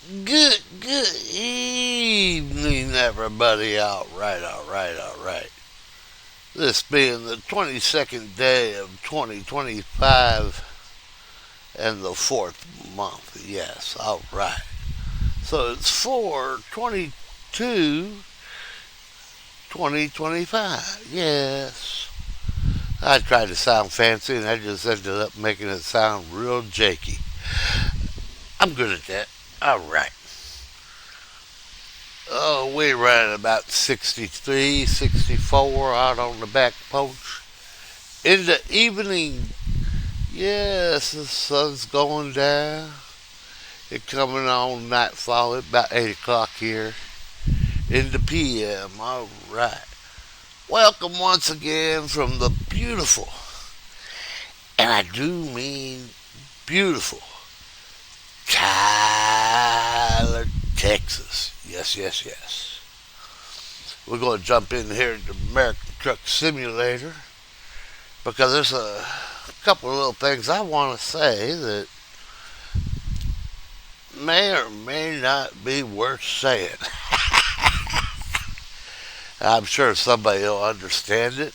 Good evening, everybody. All right. This being the 22nd day of 2025 and the fourth month. Yes, all right. So it's 4/22, 2025. Yes. I tried to sound fancy and I just ended up making it sound real jakey. I'm good at that. All right. Oh, we ran about 63, 64 out on the back porch. In the evening, yes, the sun's going down. It's coming on nightfall at about 8 o'clock here in the PM. All right. Welcome once again from the beautiful, and I do mean beautiful, Tyler, Texas. Yes. We're going to jump in here to American Truck Simulator because there's a couple of little things I want to say that may or may not be worth saying. I'm sure somebody will understand it,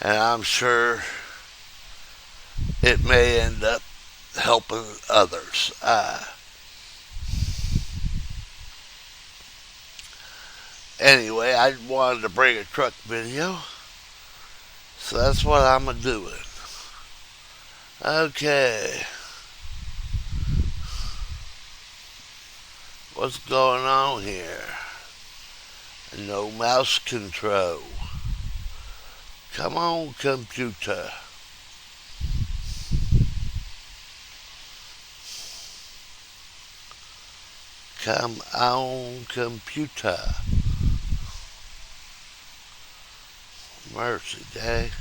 and I'm sure it may end up helping others. Anyway, I wanted to bring a truck video, so that's what I'm doing. Okay, what's going on here? No mouse control. Come on, computer. Come on, computer. Mercy day.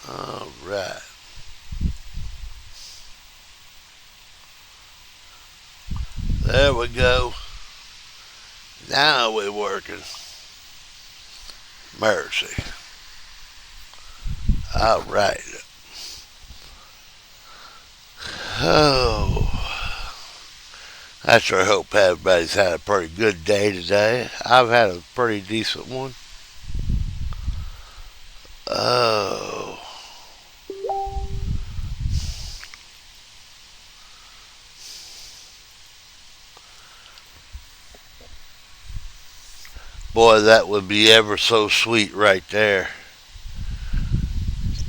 All right. There we go. Now we're working. Mercy. All right. Oh, I sure hope everybody's had a pretty good day today. I've had a pretty decent one. Oh, boy, that would be ever so sweet right there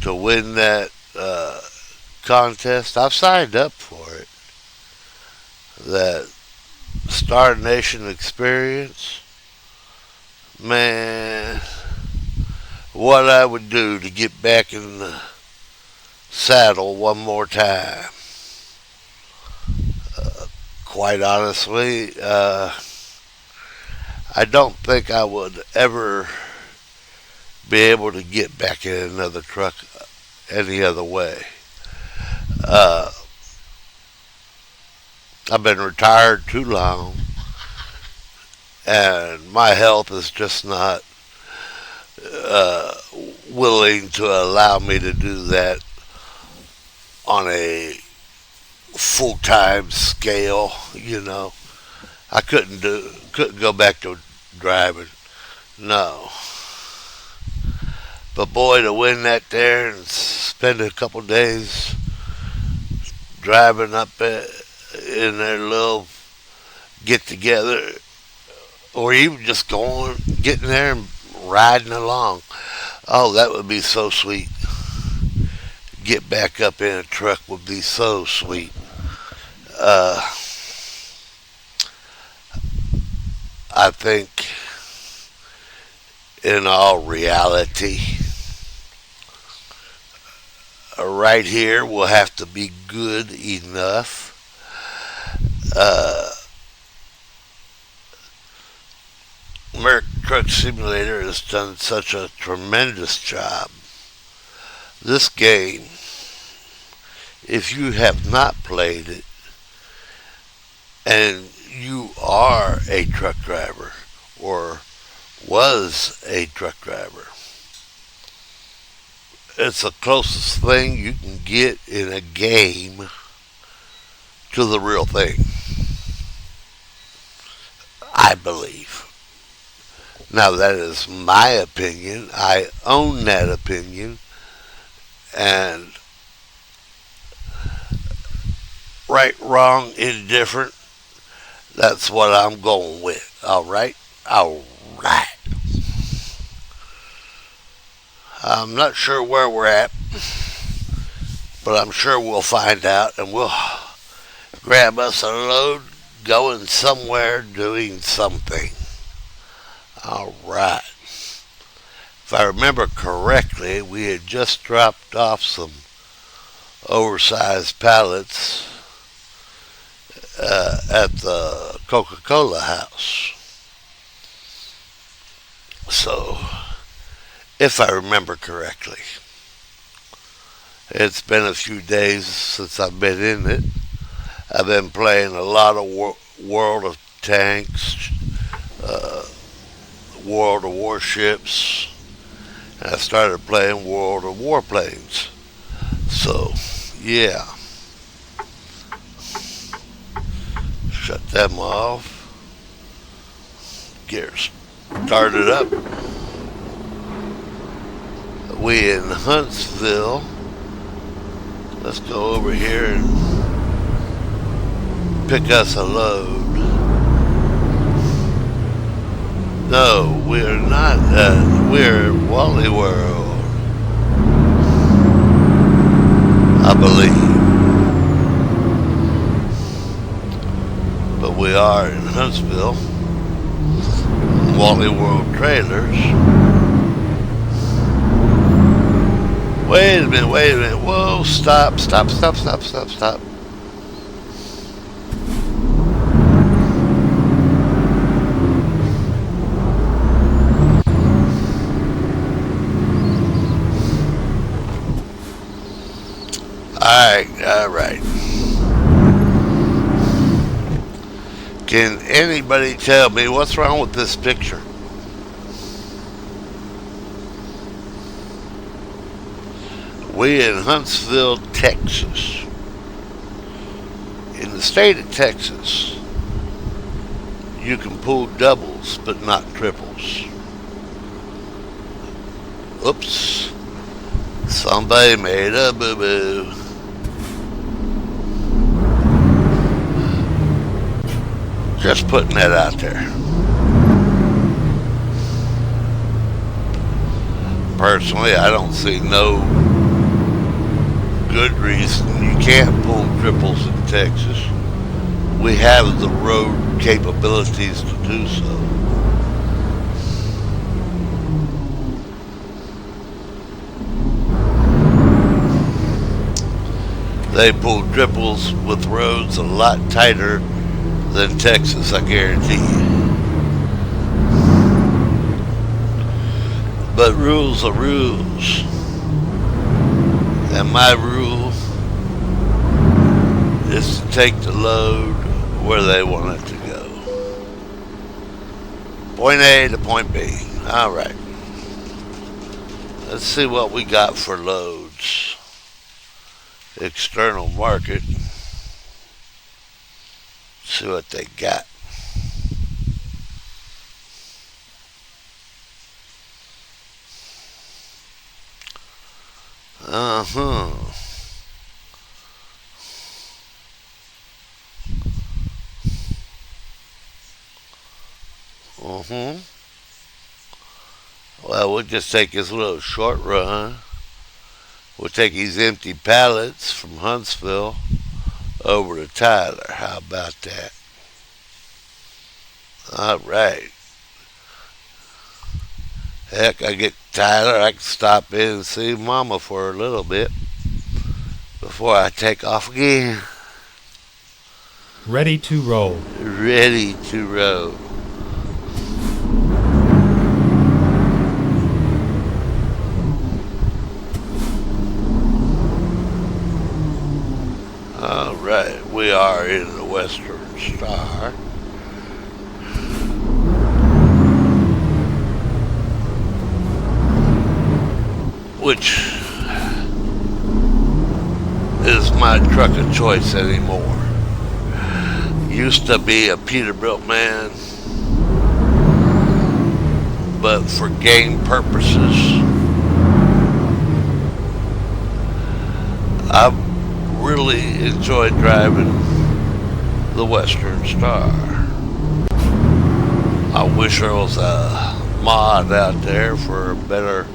to win that contest. I've signed up for it. That Star Nation experience. Man, what I would do to get back in the saddle one more time. Quite honestly, I don't think I would ever be able to get back in another truck any other way. Uh, I've been retired too long, and my health is just not uh, willing to allow me to do that on a full time scale. I couldn't go back to driving. No, but boy, to win that there and spend a couple days driving up in their little get together, or even just getting there and riding along. Oh, that would be so sweet. Get back up in a truck would be so sweet. Uh, I think, in all reality, right here will have to be good enough. Uh, American Truck Simulator has done such a tremendous job. This game, if you have not played it and you are a truck driver or was a truck driver, It's the closest thing you can get in a game to the real thing, I believe. Now, that is my opinion. I own that opinion. And right, wrong, indifferent, that's what I'm going with. All right? All right. I'm not sure where we're at, but I'm sure we'll find out and we'll grab us a load going somewhere doing something. All right. If I remember correctly, we had just dropped off some oversized pallets at the Coca-Cola house. So, if I remember correctly, it's been a few days since I've been in it. I've been playing a lot of World of Tanks, uh, World of Warships, and I started playing World of Warplanes. So, yeah. Shut them off. Get her started up. We in Huntsville. Let's go over here and pick us a load. No, we're not. We're at Wally World, I believe. But we are in Huntsville. Wally World trailers. Wait a minute. Whoa, stop. Alright. Can anybody tell me what's wrong with this picture? We in Huntsville, Texas. In the state of Texas, you can pull doubles but not triples. Oops. Somebody made a boo-boo. Just putting that out there. Personally, I don't see no good reason you can't pull triples in Texas. We have the road capabilities to do so. They pull triples with roads a lot tighter than Texas, I guarantee you. But rules are rules. And my rule is to take the load where they want it to go. Point A to point B. Alright. Let's see what we got for loads. External market. See what they got. Well, we'll just take this little short run. We'll take these empty pallets from Huntsville over to Tyler. How about that? All right. Heck, I get Tyler. I can stop in and see Mama for a little bit before I take off again. Ready to roll. Ready to roll. All right, we are in the Western Star. Which not truck of choice anymore. Used to be a Peterbilt man, but for game purposes, I really enjoyed driving the Western Star. I wish there was a mod out there for better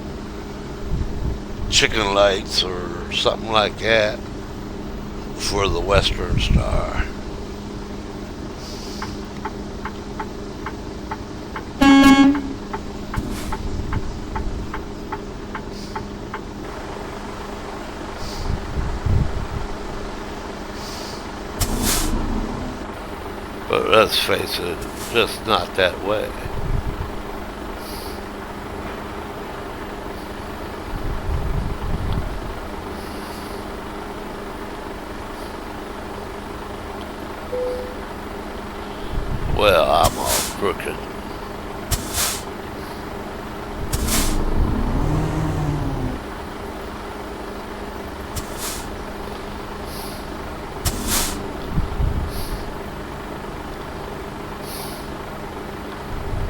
chicken lights or something like that for the Western Star. But let's face it, it's just not that way. Well, I'm all crooked.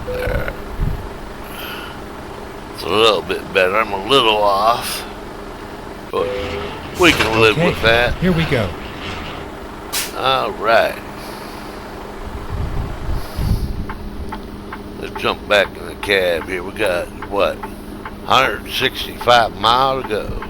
There. It's a little bit better. I'm a little off, but we can live with that. Here we go. All right. Let's jump back in the cab here. We got, what, 165 miles to go.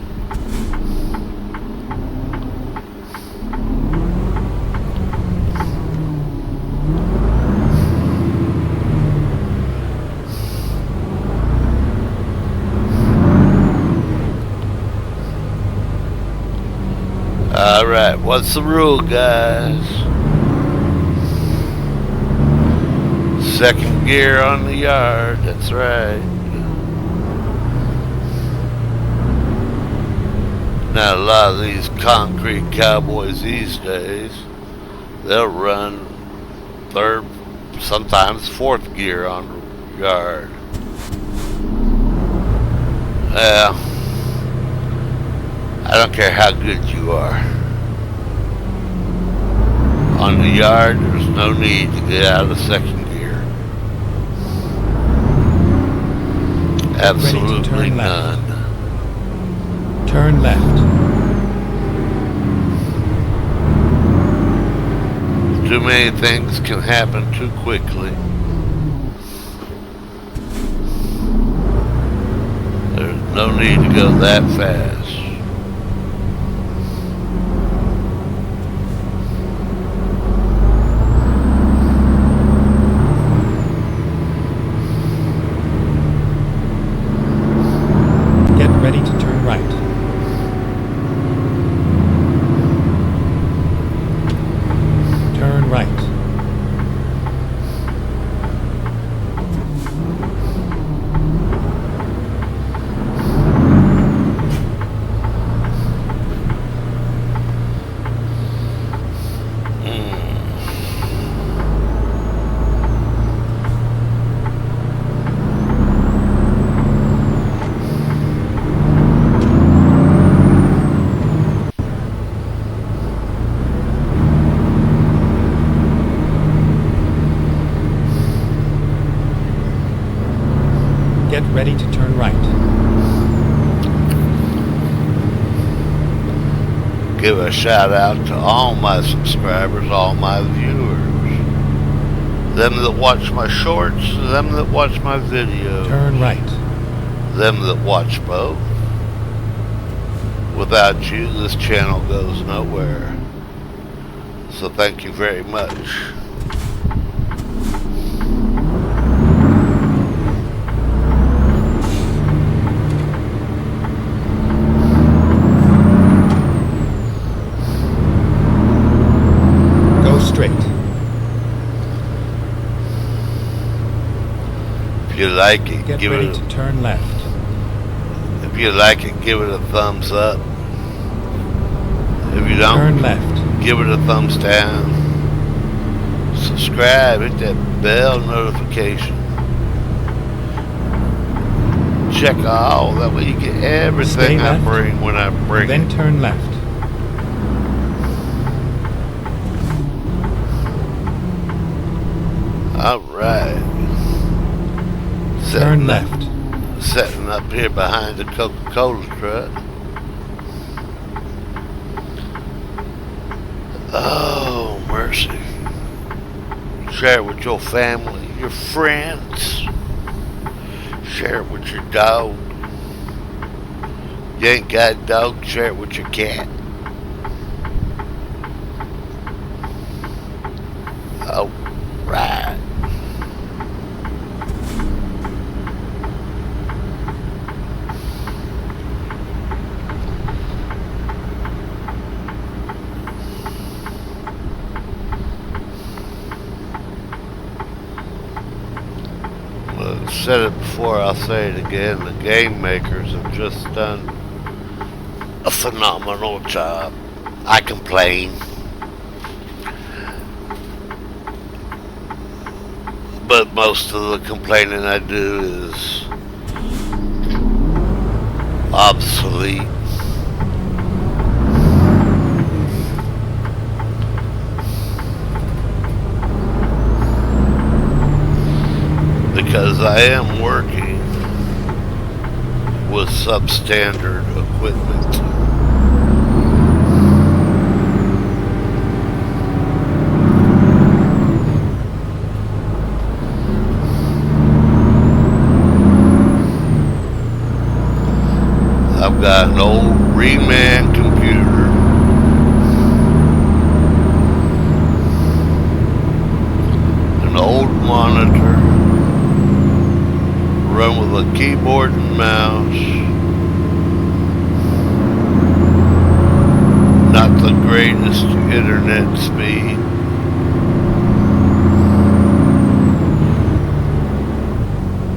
All right, what's the rule, guys? Second gear on the yard, that's right. Now, a lot of these concrete cowboys these days, they'll run third, sometimes fourth gear on the yard. Well, I don't care how good you are. On the yard, there's no need to get out of second gear. Absolutely none. Turn left. Too many things can happen too quickly. There's no need to go that fast. Ready to turn right. Turn right. Get ready to turn right. Give a shout out to all my subscribers, all my viewers. Them that watch my shorts, them that watch my videos. Turn right. Them that watch both. Without you, this channel goes nowhere. So thank you very much. Straight. If you like it, Get give ready it to turn left. If you like it, give it a thumbs up. If you don't, turn left. Give it a thumbs down. Subscribe, hit that bell notification. Check all, that way you get everything I bring when I bring then it. Turn left. Alright. Turn left. Setting up here behind the Coca-Cola truck. Oh, mercy. Share it with your family, your friends. Share it with your dog. You ain't got a dog, share it with your cat. Alright. I've said it before, I'll say it again. The game makers have just done a phenomenal job. I complain, but most of the complaining I do is obsolete. Because I am working with substandard equipment. I've got an old reman computer, an old monitor, run with a keyboard and mouse, not the greatest internet speed.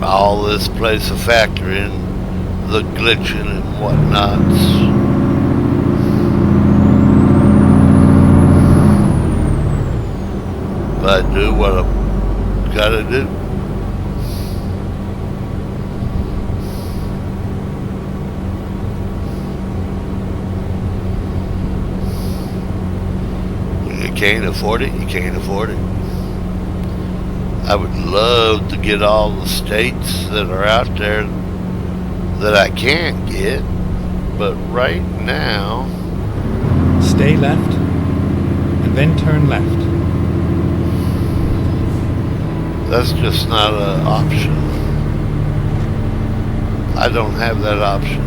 All this plays a factor in the glitching and whatnots. But I do what I've gotta do. You can't afford it, you can't afford it. I would love to get all the states that are out there that I can't get, but right now... Stay left, and then turn left. That's just not an option. I don't have that option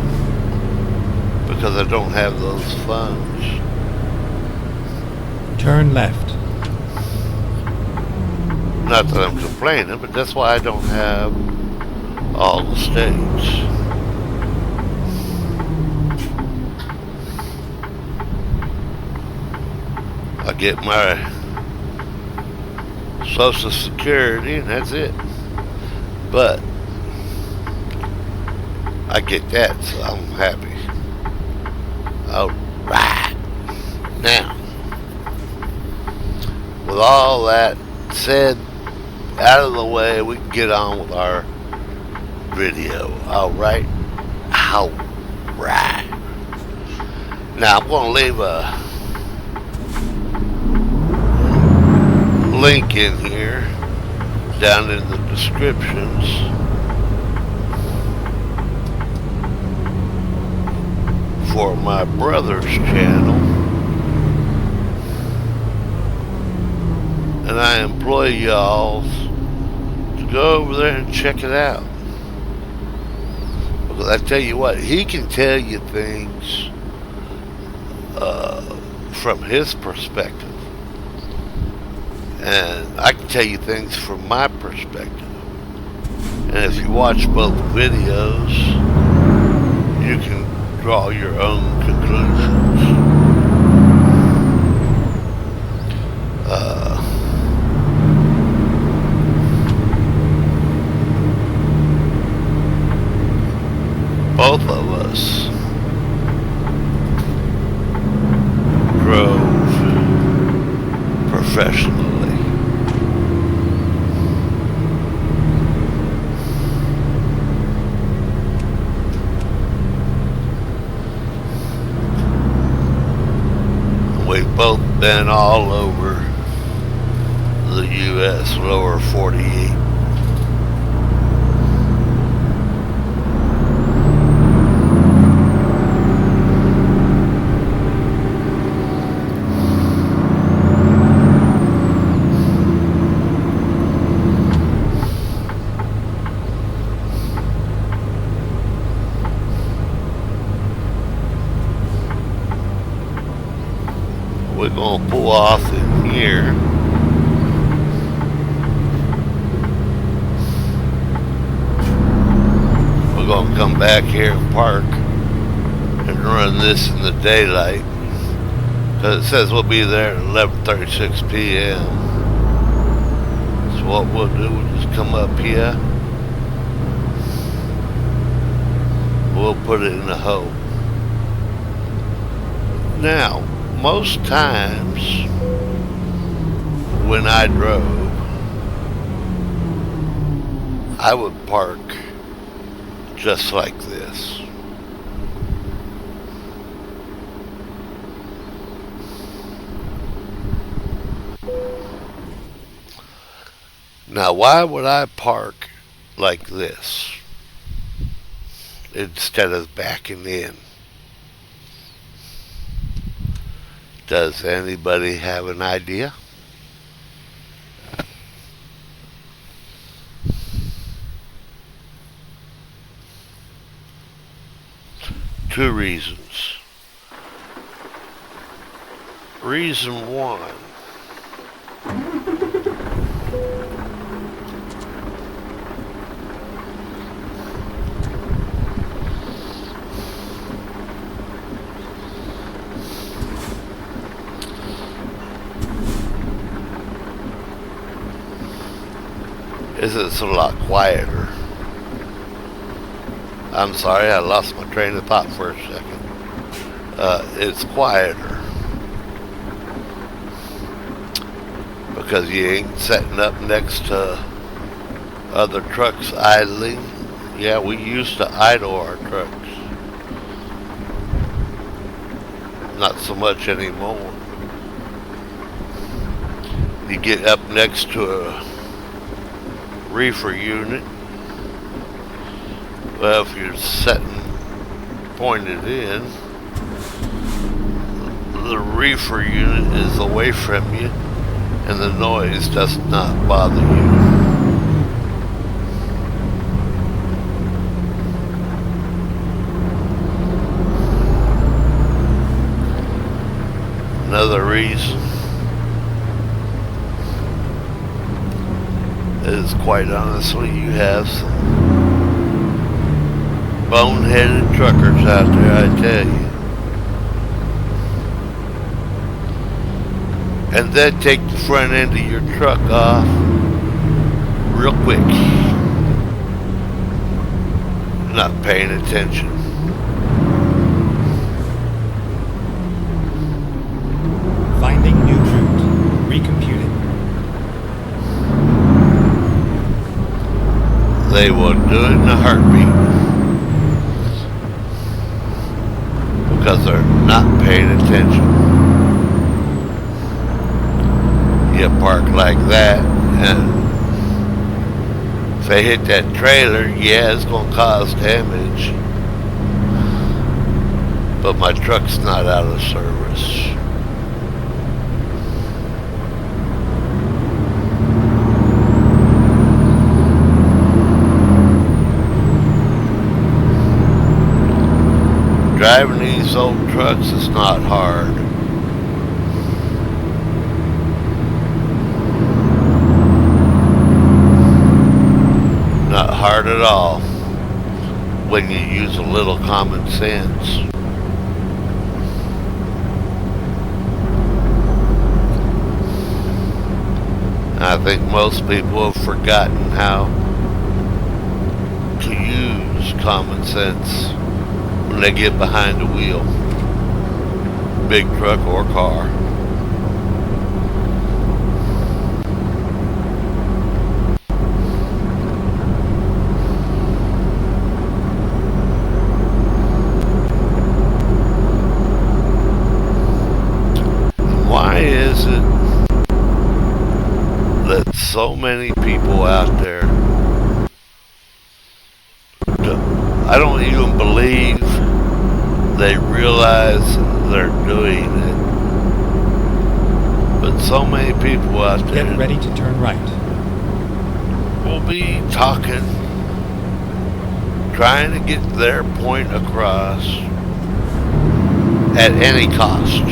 because I don't have those funds. Turn left. Not that I'm complaining, but that's why I don't have all the states. I get my Social Security and that's it. But I get that, so I'm happy. Alright. Now, with all that said out of the way, we can get on with our video. Alright? Alright. Now, I'm going to leave a link in here down in the descriptions for my brother's channel, and I employ y'all to go over there and check it out, because I tell you what, he can tell you things from his perspective, and I can tell you things from my perspective. And if you watch both videos, you can draw your own conclusions. Both of us drove professionally. We've both been all over the U.S. lower 48. We're going to pull off in here. We're going to come back here and park and run this in the daylight, because it says we'll be there at 11:36 p.m. So what we'll do, we'll just come up here. We'll put it in the hole. Now, most times when I drove, I would park just like this. Now, why would I park like this instead of backing in? Does anybody have an idea? Two reasons. Reason one, is it's a lot quieter. I'm sorry, I lost my train of thought for a second. It's quieter because you ain't setting up next to other trucks idling. Yeah, we used to idle our trucks. Not so much anymore. You get up next to a reefer unit. Well, if you're setting pointed in, the reefer unit is away from you and the noise does not bother you. Another reason is, quite honestly, you have some boneheaded truckers out there, I tell you. And they take the front end of your truck off real quick. Not paying attention. Finding new route. Recomputing. They will do it in a heartbeat. Because they're not paying attention. You park like that, and if they hit that trailer, yeah, it's going to cause damage. But my truck's not out of service. Driving these old trucks is not hard. Not hard at all when you use a little common sense. I think most people have forgotten how to use common sense when they get behind the wheel, big truck or car. Why is it that so many people out there, I don't even believe they realize they're doing it. But so many people out there Get ready to turn right. will be talking, trying to get their point across at any cost.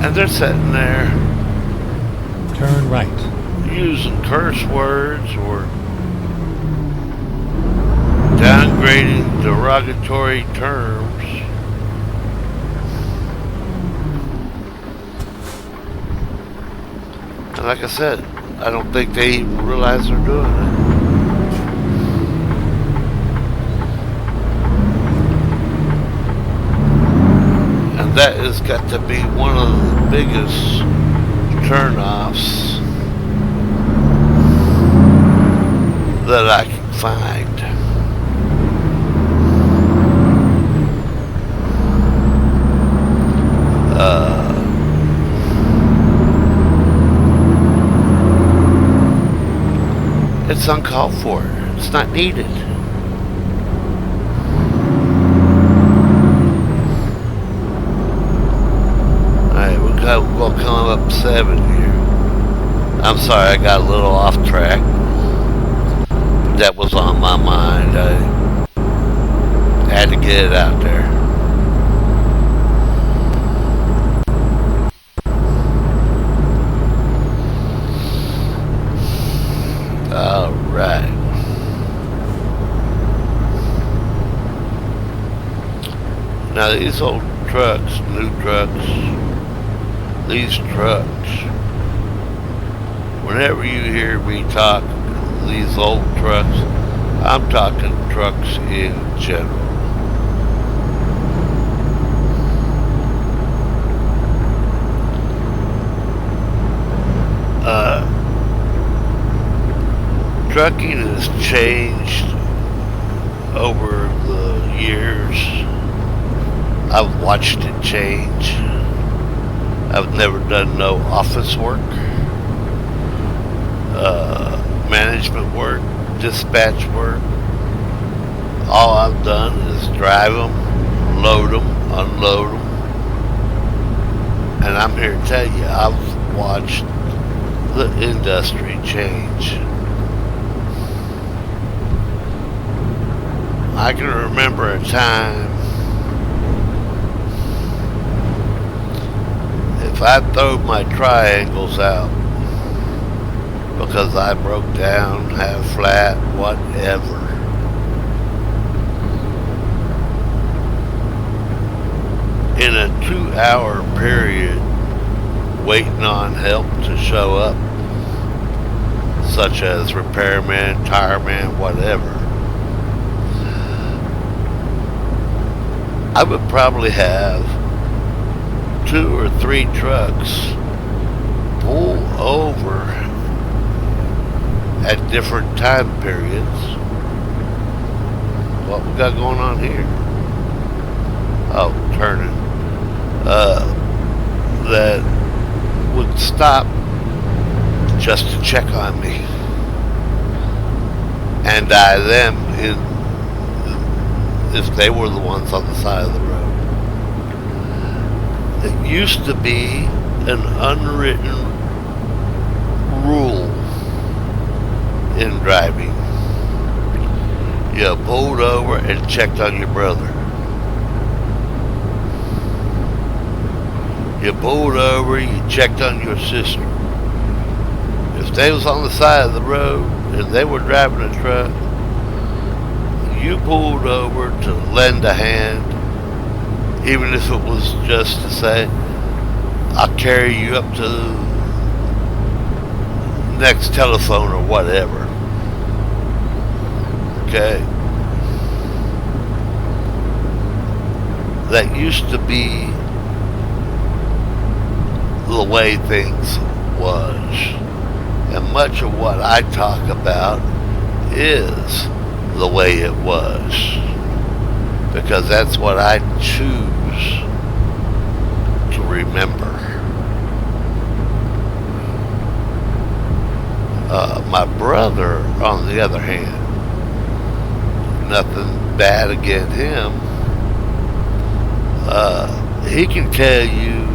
And they're sitting there Turn right. using curse words or downgrading derogatory terms. And like I said, I don't think they even realize they're doing it. And that has got to be one of the biggest turnoffs that I can find. It's uncalled for. It's not needed. Alright, we'll come up 7 here. I'm sorry, I got a little off track. That was on my mind. I had to get it out there. Alright. Now these old trucks, new trucks, these trucks, whenever you hear me talk these old trucks, I'm talking trucks in general. Trucking has changed over the years. I've watched it change. I've never done no office work, management work, dispatch work. All I've done is drive them, load them, unload them. And I'm here to tell you, I've watched the industry change. I can remember a time if I throw my triangles out because I broke down, half flat, whatever, in a 2-hour period waiting on help to show up, such as repairman, tireman, whatever, I would probably have 2 or 3 trucks pull over at different time periods. What we got going on here? Oh, turning. That would stop just to check on me and die them in if they were the ones on the side of the road. It used to be an unwritten rule in driving. You pulled over and checked on your brother. You pulled over, you checked on your sister. If they was on the side of the road and they were driving a truck, you pulled over to lend a hand, even if it was just to say, I'll carry you up to the next telephone or whatever. Okay? That used to be the way things was. And much of what I talk about is the way it was, because that's what I choose to remember. My brother, on the other hand, nothing bad against him. He can tell you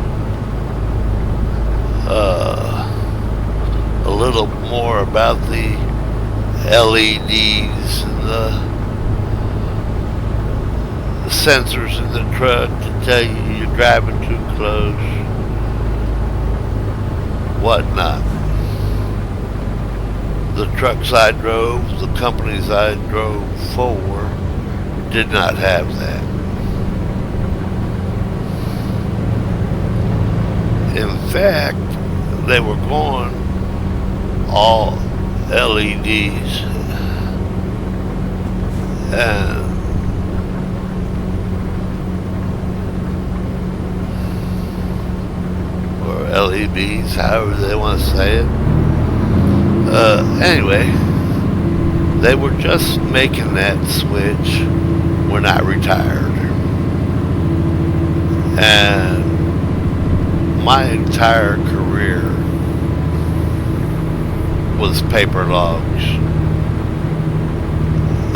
a little more about the LEDs and the sensors in the truck to tell you you're driving too close, whatnot. The trucks I drove, the companies I drove for, did not have that. In fact, they were going all LEDs, and or LEDs, however they want to say it. Anyway, they were just making that switch when I retired. And my entire career was paper logs.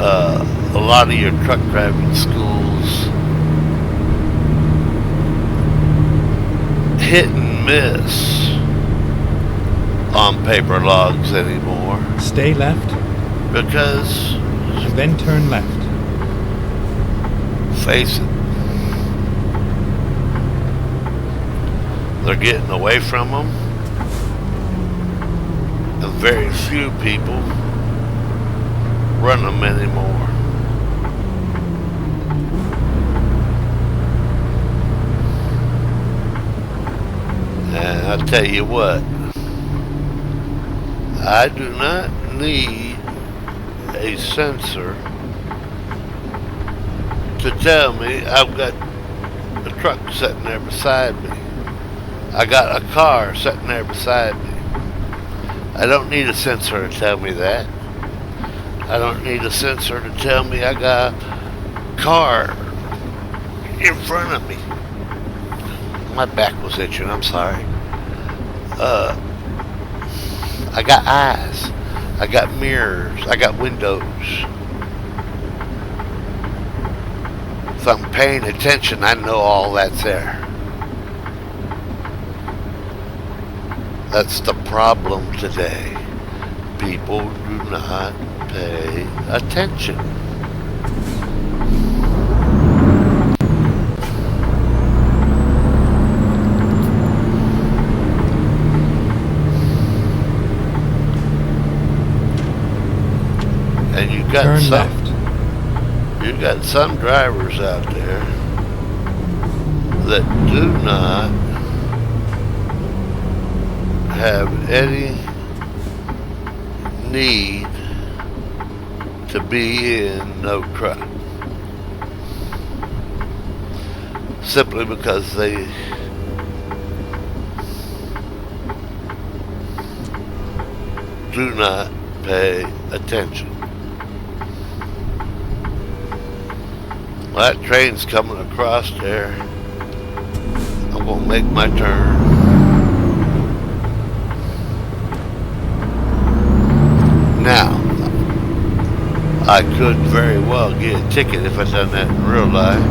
A lot of your truck driving schools hit and miss on paper logs anymore. Stay left, Because, and then turn left. face it, they're getting away from them, and very few people run them anymore. And I tell you what, I do not need a sensor to tell me I've got a truck sitting there beside me. I got a car sitting there beside me. I don't need a sensor to tell me that. I don't need a sensor to tell me I got a car in front of me. My back was itching, I'm sorry. I got eyes. I got mirrors. I got windows. If I'm paying attention, I know all that's there. That's the problem today. People do not pay attention. And you got Turn some left. you got some drivers out there that do not have any need to be in no truck, simply because they do not pay attention. Well, that train's coming across there. I'm gonna make my turn. Now, I could very well get a ticket if I done that in real life,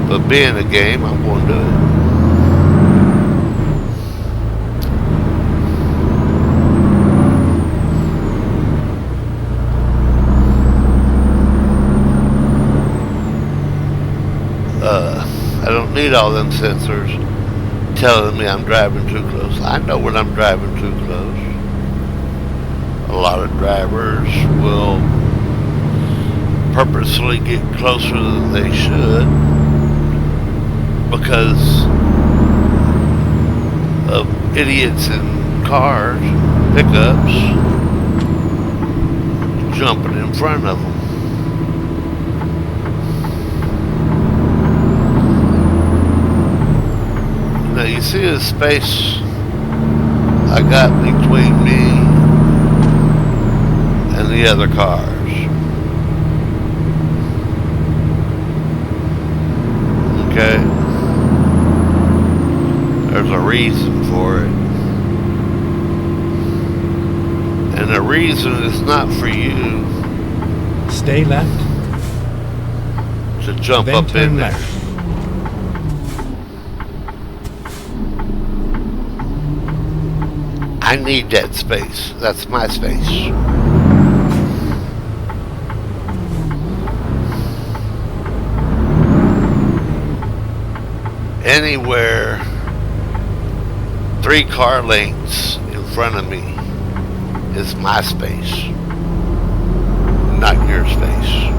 but being a game, I'm gonna do it. I don't need all them sensors telling me I'm driving too close. I know when I'm driving too close. A lot of drivers will purposely get closer than they should because of idiots in cars, pickups, jumping in front of them. Now you see the space I got between me and the other cars. Okay? There's a reason for it. the reason it's not for you Stay left, to jump then up turn in there. left. I need that space. That's my space. Anywhere 3 car lengths in front of me is my space, not your space.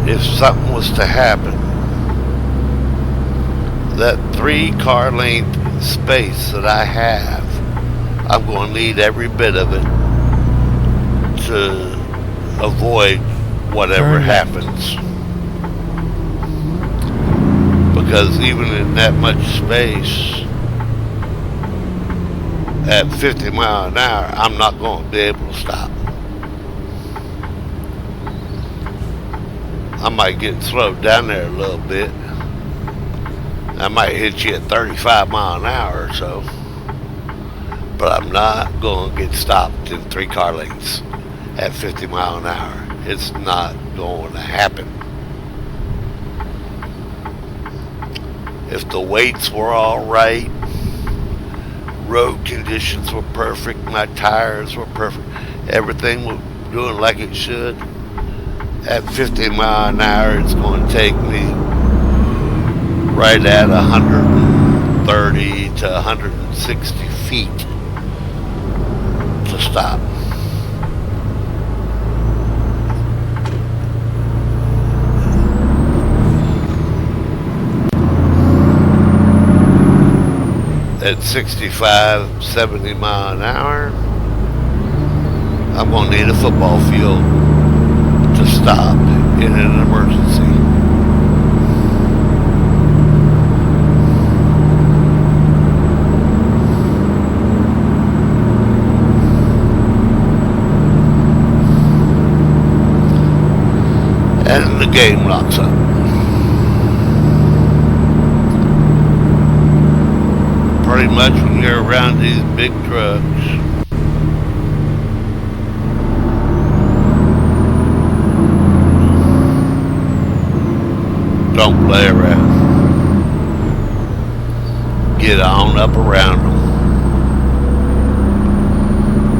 If something was to happen, that 3 car length space that I have, I'm going to need every bit of it to avoid whatever happens. Because even in that much space, at 50 miles an hour, I'm not going to be able to stop. I might get slowed down there a little bit. I might hit you at 35 miles an hour or so. But I'm not going to get stopped in 3 car lengths at 50 miles an hour. It's not going to happen. If the weights were all right, road conditions were perfect, my tires were perfect, everything was doing like it should, at 50 miles an hour, it's going to take me right at 130 to 160 feet to stop. At 65, 70 miles an hour, I'm going to need a football field to stop in an emergency. And the game locks up. Pretty much when you're around these big trucks, don't play around. Get on up around them.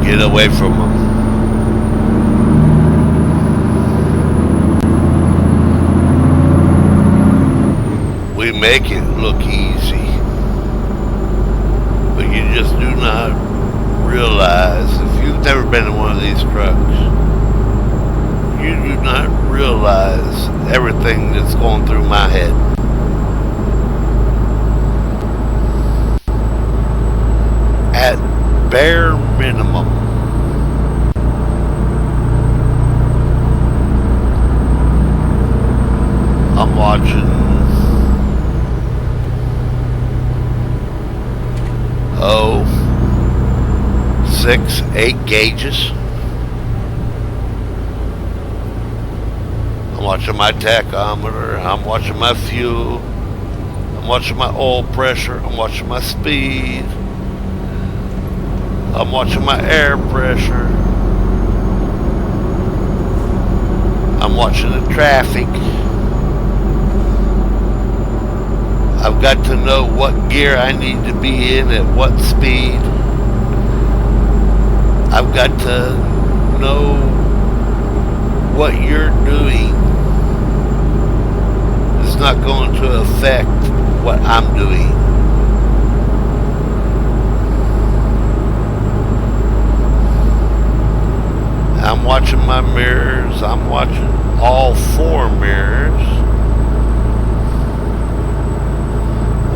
Get away from them. We make it look easy. But you just do not realize, if you've never been in one of these trucks, you do not realize everything that's going through my head. At bare minimum, I'm watching 6, 8 gauges. I'm watching my tachometer. I'm watching my fuel. I'm watching my oil pressure. I'm watching my speed. I'm watching my air pressure. I'm watching the traffic. I've got to know what gear I need to be in at what speed. I've got to know what you're doing is not going to affect what I'm doing. I'm watching my mirrors. I'm watching all 4 mirrors.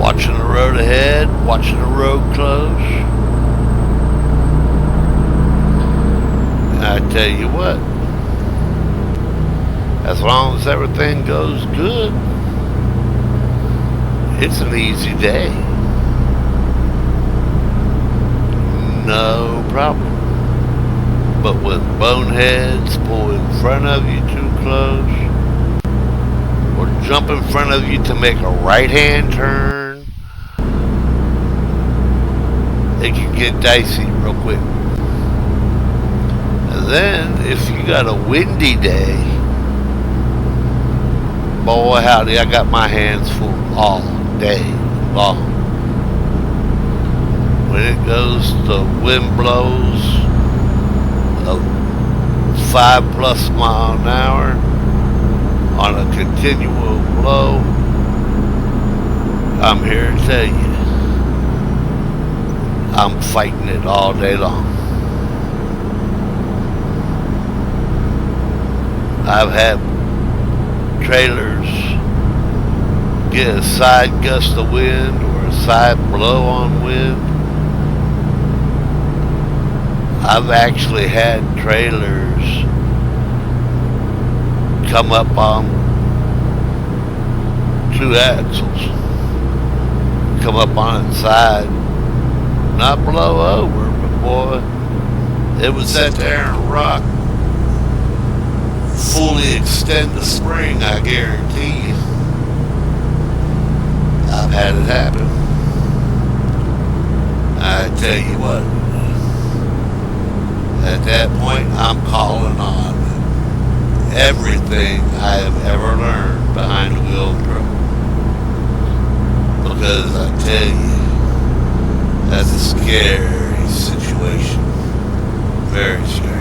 Watching the road ahead. Watching the road close. And I tell you what, as long as everything goes good, it's an easy day. No problem. But with boneheads pull in front of you too close, or jump in front of you to make a right-hand turn, it can get dicey real quick. And then if you got a windy day, boy howdy, I got my hands full all day long. When it goes, the wind blows 5+ mile an hour on a continual blow. I'm here to tell you, I'm fighting it all day long. I've had trailers get a side gust of wind or a side blow on wind. I've actually had trailers come up on 2 axles, come up on its side, not blow over, but boy, it would sit there and rock, fully extend the spring, I guarantee you. I've had it happen. I tell you what, at that point, I'm calling on everything I have ever learned behind the wheel of a truck. Because I tell you, that's a scary situation. Very scary.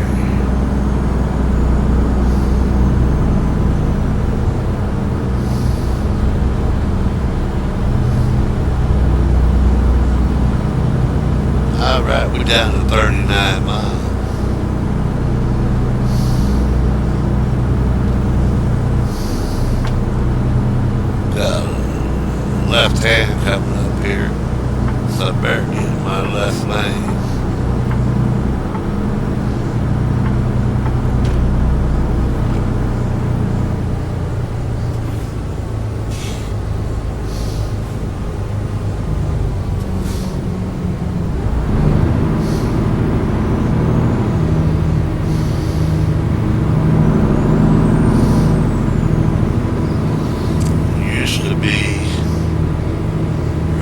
Alright, we're down to 39 miles. Got a left hand coming up here, so I better get in my left lane.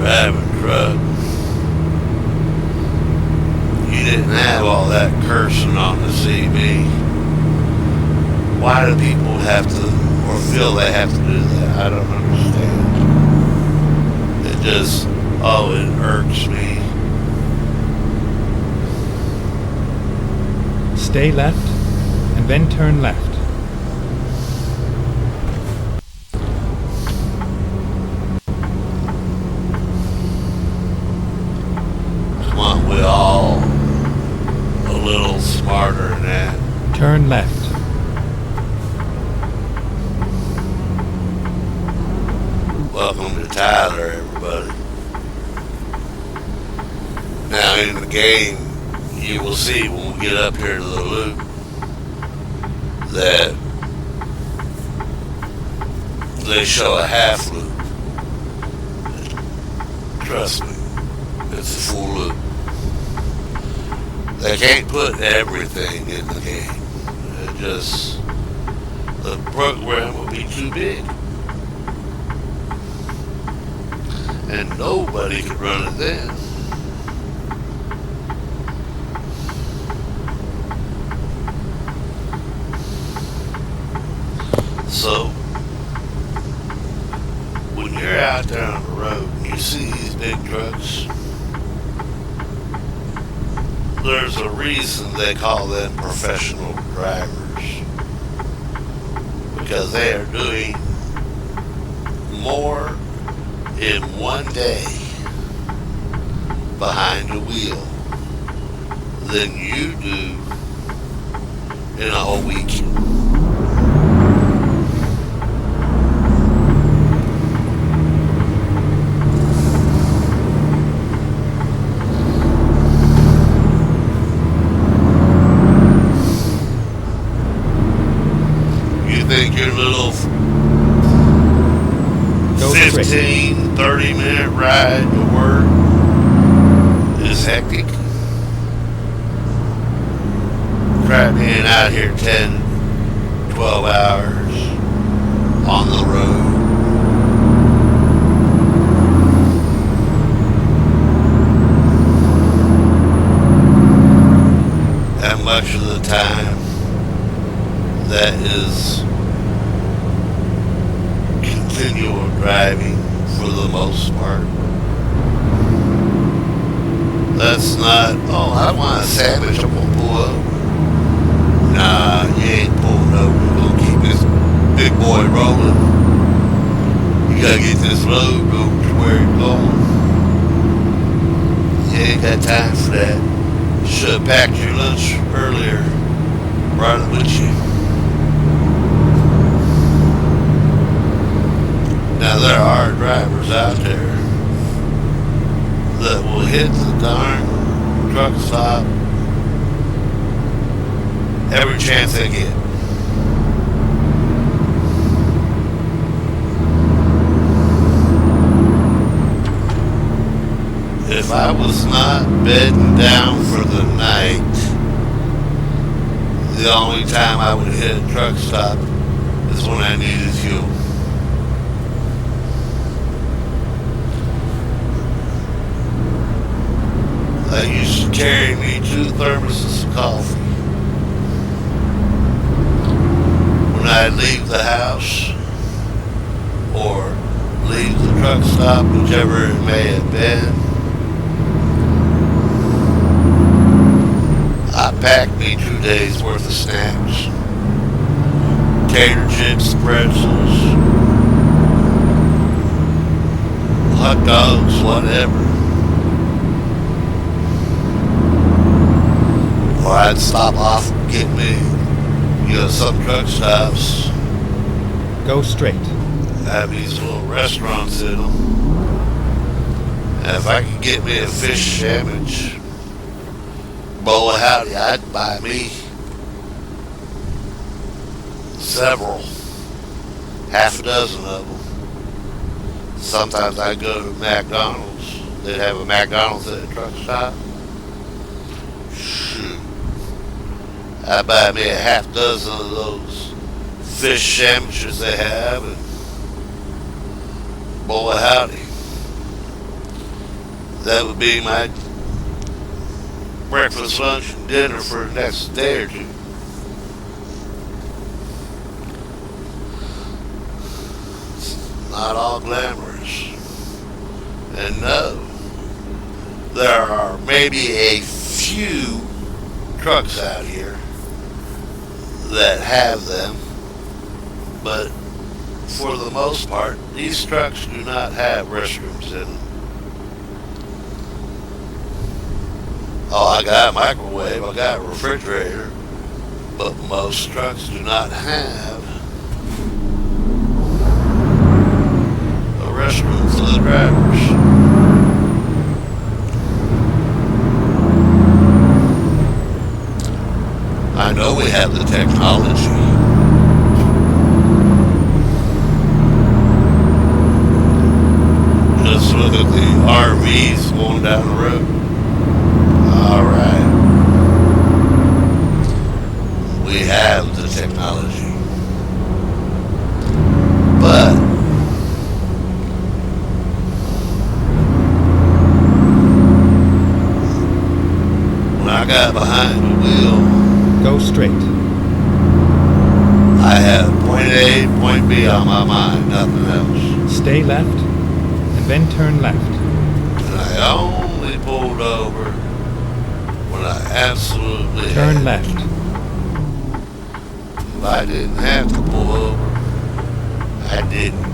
Driving truck, you didn't have all that cursing on the CB. Why do people have to, or feel they have to do that? I don't understand. It just, it irks me. Stay left and then turn left. We're all a little smarter than that. Turn left. Welcome to Tyler, everybody. Now in the game, you will see when we get up here to the loop that they show a half loop. Trust me, it's a full loop. They can't put everything in the game. The program will be too big. And nobody could run it then. So, when you're out there on the road and you see these big trucks, there's a reason they call them professional drivers, because they are doing more in one day behind the wheel than you do in a whole week. Think your little 15, 30-minute ride to work is hectic? Try being out here 10, 12 hours on the road. time that is continual driving for the most part. That's not, oh, I want a sandwich, I'm gonna pull over. Nah, you ain't pulling over. You're gonna keep this big boy rolling. You gotta get this road moved to where it's going. You ain't got time for that. Should have packed your lunch earlier, brought it with you. Now there are drivers out there that will hit the darn truck stop every chance they get. If I was not bedding down for the night, the only time I would hit a truck stop is when I needed fuel. They used to carry me 2 thermoses of coffee when I'd leave the house or leave the truck stop, whichever it may have been. I packed me 2 days worth of snacks, tater chips, pretzels, hot dogs, whatever. Or I'd stop off and get me, some truck stops Go straight. have these little restaurants in them. And if I could get me a fish sandwich, bowl of howdy, I'd buy me several, half a dozen of them. Sometimes I'd go to McDonald's. They'd have a McDonald's at the truck stop. Shoot. I'd buy me a half dozen of those fish sandwiches they have and bowl of howdy. That would be my breakfast, lunch, and dinner for the next day or two. It's not all glamorous. And no, there are maybe a few trucks out here that have them, but for the most part, these trucks do not have restrooms in them. Oh, I got a microwave, I got a refrigerator, but most trucks do not have a restroom for the drivers. I know we have the technology. Just look at the RVs going down the road. Alright. We have the technology. But when I got behind the wheel, Go straight. I had point A, point B on my mind, nothing else. Stay left and then turn left. And I only pulled over when I absolutely Turn had left. to. If I didn't have to pull over, I didn't.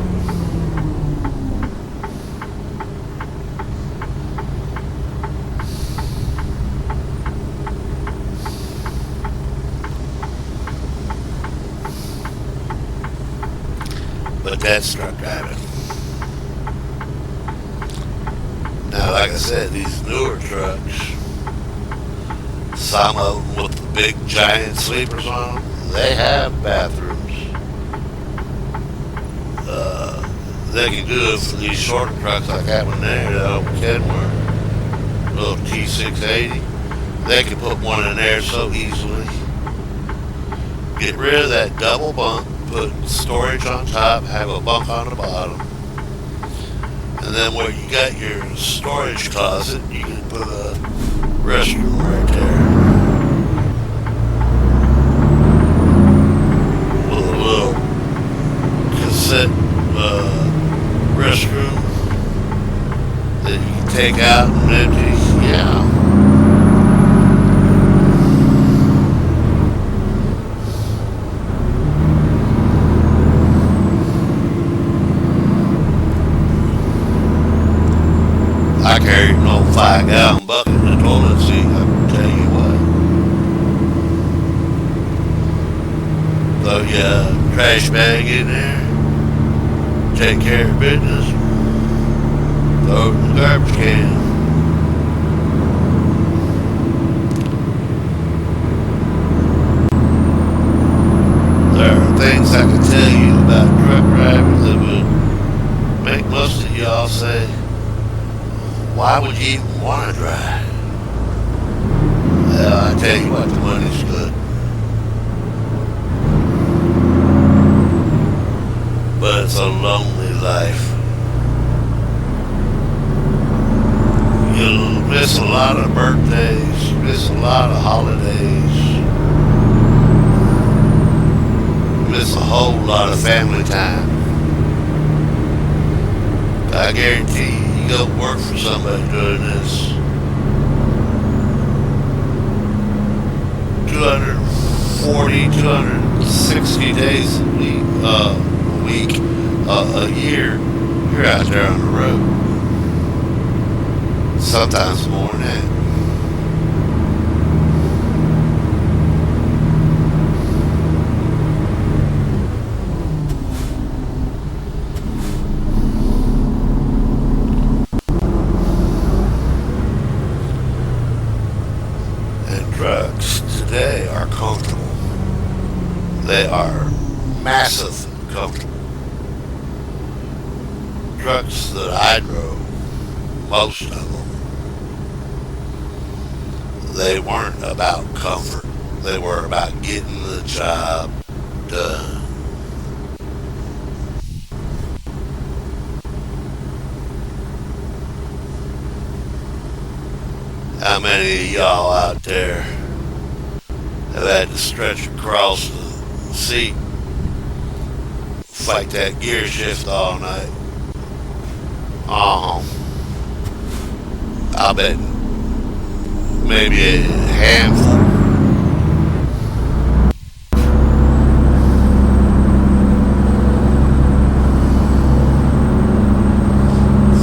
But that's truck driving. Now, like I said, these newer trucks, some of them with the big giant sleepers on them, they have bathrooms. They can do it for these shorter trucks like that one there, that old Kenworth, little T680. They can put one in there so easily. Get rid of that double bunk, put storage on top, have a bunk on the bottom, and then where you got your storage closet, you can put a restroom right there. set restroom that you can take out and empty. Yeah. I carried an old 5-gallon bucket in the toilet seat, I can tell you what. Throw your trash bag in there, take care of business, throw it in the garbage can. There are things I can tell you about truck driving that would make most of y'all say, why would you even want to drive? Well, I tell you what, the money's good. But it's a lonely life. You'll miss a lot of birthdays, miss a lot of holidays, miss a whole lot of family time. I guarantee you go work for somebody doing this 240, 260 days a week, a year, you're out there on the road. Sometimes more than that. And trucks today are comfortable. They are massive comfortable. Trucks that I drove, most of them, they weren't about comfort. They were about getting the job done. How many of y'all out there have had to stretch across the seat, fight that gear shift all night? I bet maybe a handful.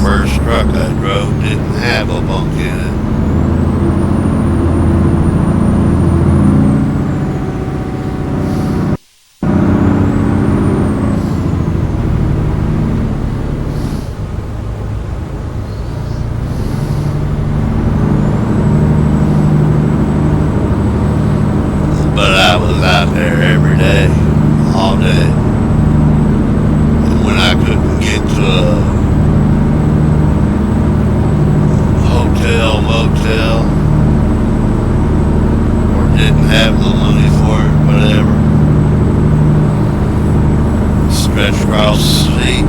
First truck I drove didn't have a bunk in it. But I was out there every day, all day. And when I couldn't get to a hotel, motel, or didn't have the money for it, whatever, stretch across the street.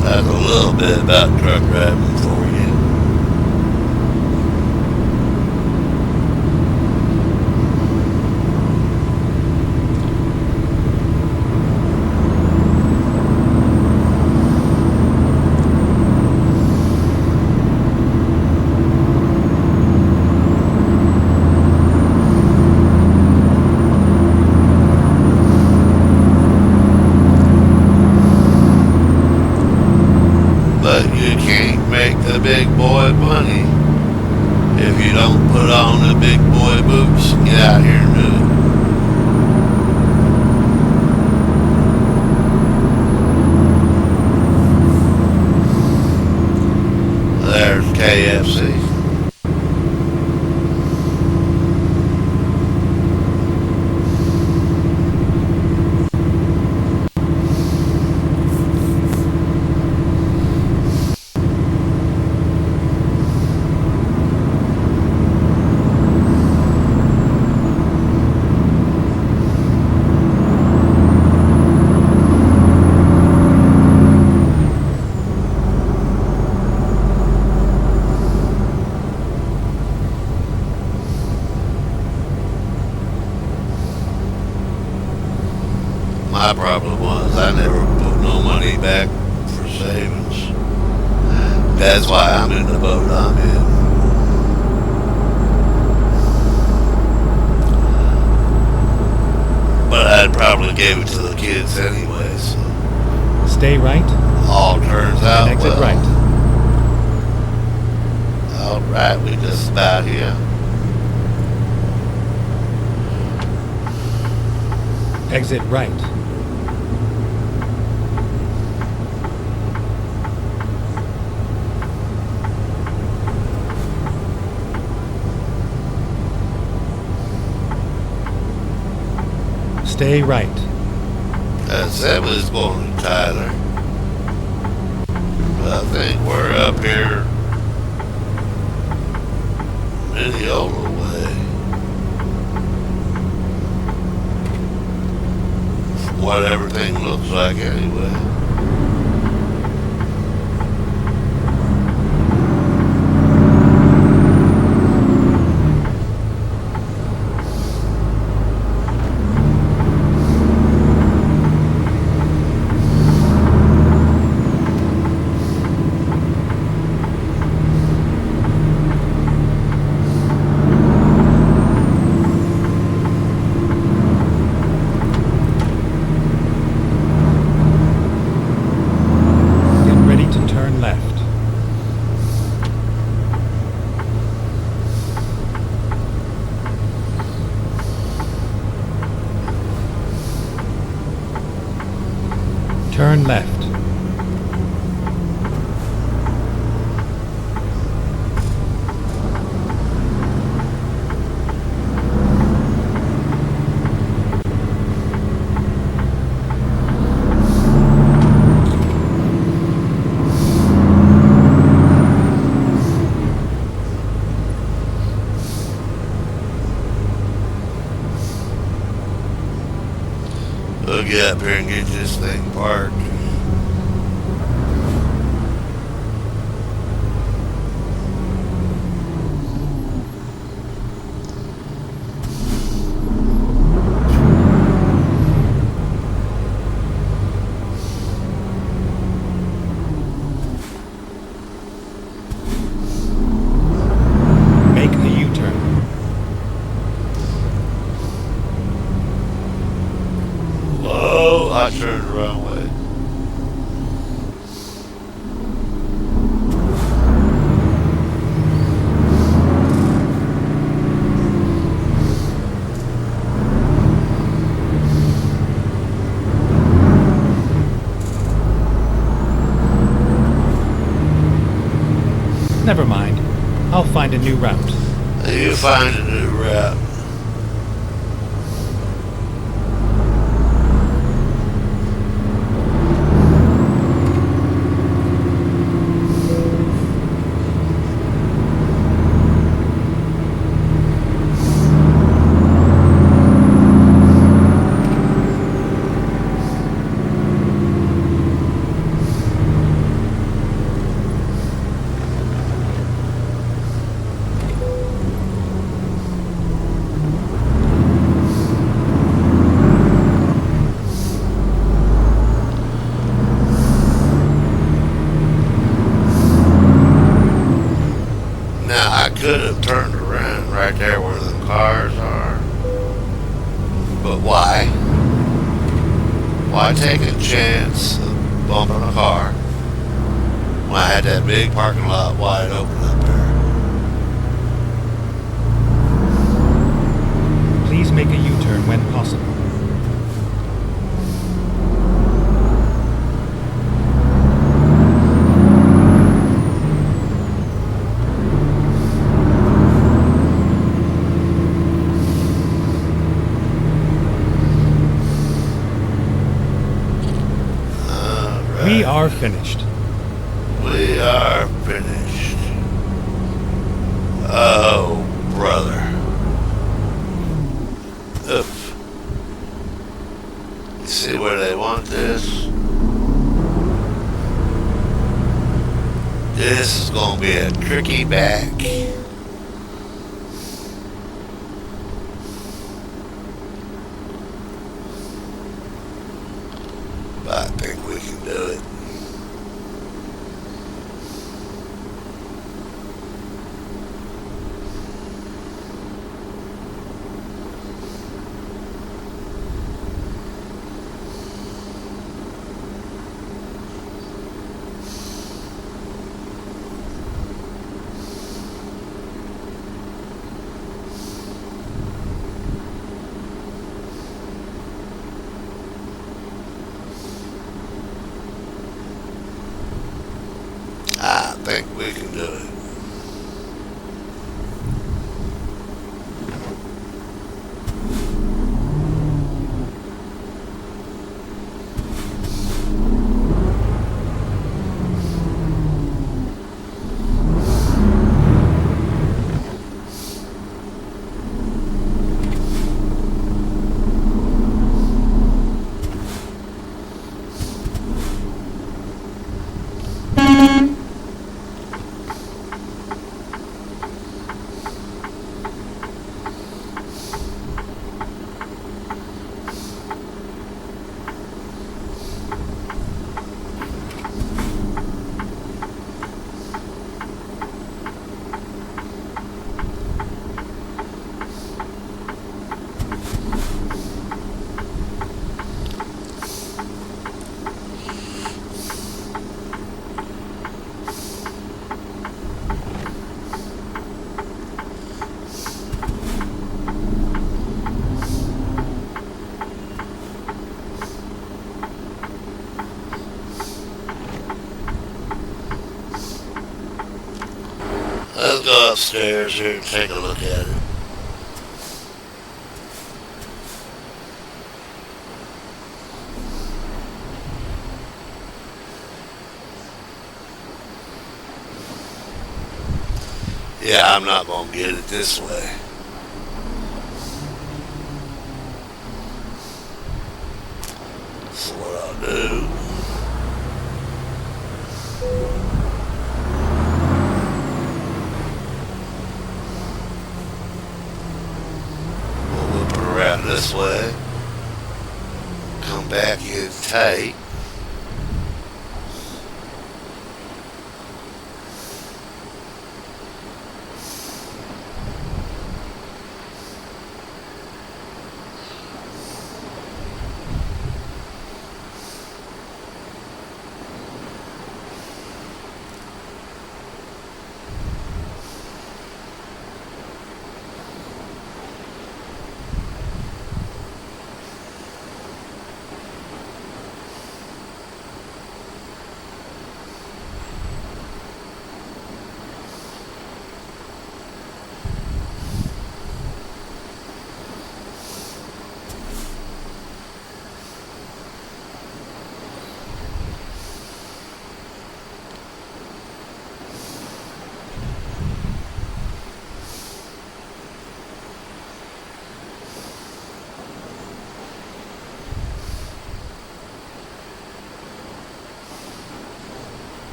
That's a little bit about truck driving for you. But you can't make the big boy money if you don't put on the big boy boots and get out here and do it. There's KFC. My problem was I never put no money back for savings. That's why I'm in the boat I'm in. But I'd probably give it to the kids anyway, so Stay right all turns and out exit well. right. Alright, we just about here. Exit right. Stay right. I said we was going to Tyler. But I think we're up here Mineola way. From what everything looks like anyway. Get ready to turn left. Turn left. We'll get up here and get this thing parked. Make a U-turn. Whoa, I turned the wrong way. Never mind. I'll find a new route. You find a new route. Now I could have turned around right there where the cars are. But why? Why take a chance of bumping a car when I had that big parking lot wide open up there? Please make a U-turn when possible. We are finished. We are finished. Oh, brother. Oof. You see where they want this? This is going to be a tricky back. upstairs here and take a look at it. Yeah, I'm not going to get it this way. So what I'll do, we'll whip it around this way. Come back in tight.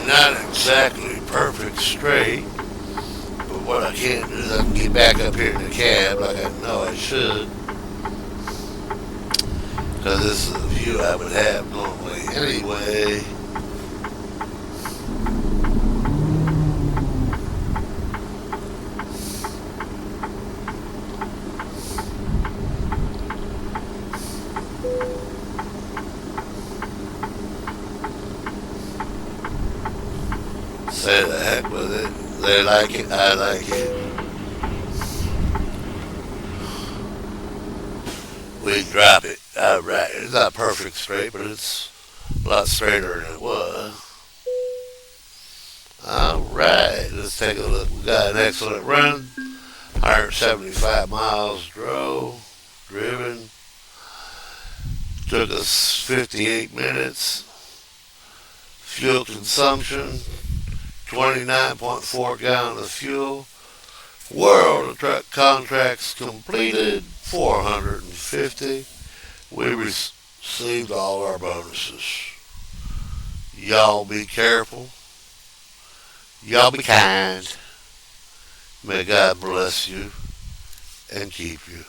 Not exactly perfect straight, but what I can do is I can get back up here in the cab like I know I should, because this is the view I would have normally anyway. say the heck with it. They like it, I like it. We drop it. Alright, it's not perfect straight, but it's a lot straighter than it was. Alright, let's take a look. We got an excellent run. 175 miles driven. Took us 58 minutes. Fuel consumption, 29.4 gallons of fuel. World of truck contracts completed, 450. We received all our bonuses. Y'all be careful. Y'all be kind. May God bless you and keep you.